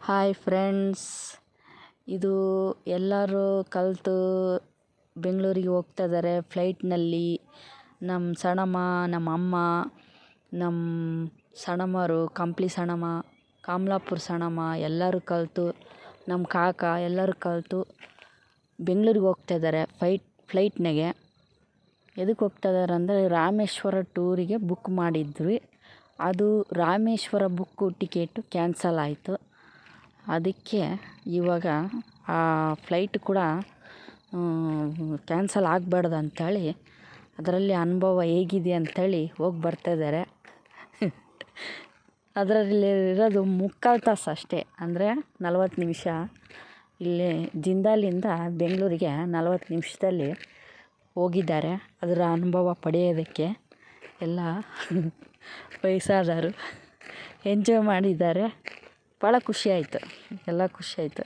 Hi friends, ಇದು ಎಲ್ಲರೂ ಕಲಿತು ಬೆಂಗಳೂರಿಗೆ ಹೋಗ್ತಾ ಇದ್ದಾರೆ ಫ್ಲೈಟ್ನಲ್ಲಿ. ನಮ್ಮ ಸಣ್ಣಮ್ಮ, ನಮ್ಮ ಅಮ್ಮ, ನಮ್ಮ ಸಣ್ಣಮ್ಮರು, ಕಂಪ್ಲಿ ಸಣ್ಣಮ್ಮ, ಕಮಲಾಪುರ ಸಣ್ಣಮ್ಮ ಎಲ್ಲರೂ ಕಲಿತು, ನಮ್ಮ ಕಾಕ ಎಲ್ಲರೂ ಕಲಿತು ಬೆಂಗಳೂರಿಗೆ ಹೋಗ್ತಾ ಇದ್ದಾರೆ ಫ್ಲೈಟ್ನಾಗೆ. ಎದಕ್ಕೆ ಹೋಗ್ತಾ ಇದ್ದಾರೆ ಅಂದರೆ ರಾಮೇಶ್ವರ ಟೂರಿಗೆ ಬುಕ್ ಮಾಡಿದ್ವಿ. ಅದು ರಾಮೇಶ್ವರ ಟಿಕೆಟು ಕ್ಯಾನ್ಸಲ್ ಆಯಿತು. ಅದಕ್ಕೆ ಇವಾಗ ಆ ಫ್ಲೈಟ್ ಕೂಡ ಕ್ಯಾನ್ಸಲ್ ಆಗಬಾರ್ದು ಅಂಥೇಳಿ ಅದರಲ್ಲಿ ಅನುಭವ ಹೇಗಿದೆ ಅಂಥೇಳಿ ಹೋಗಿ ಬರ್ತಾಯಿದ್ದಾರೆ. ಅದರಲ್ಲಿ ಇರೋದು ಮುಕ್ಕಾಲು ತಾಸು ಅಷ್ಟೇ, ಅಂದರೆ 40 ನಿಮಿಷ. ಇಲ್ಲಿ ಜಿಂದಾಲಿಂದ ಬೆಂಗಳೂರಿಗೆ 40 ನಿಮಿಷದಲ್ಲಿ ಹೋಗಿದ್ದಾರೆ. ಅದರ ಅನುಭವ ಪಡೆಯೋದಕ್ಕೆ ಎಲ್ಲ ವಯಸ್ಸಾದವರು ಎಂಜಾಯ್ ಮಾಡಿದ್ದಾರೆ. ಭಾಳ ಖುಷಿಯಾಯಿತು, ಎಲ್ಲ ಖುಷಿಯಾಯಿತು.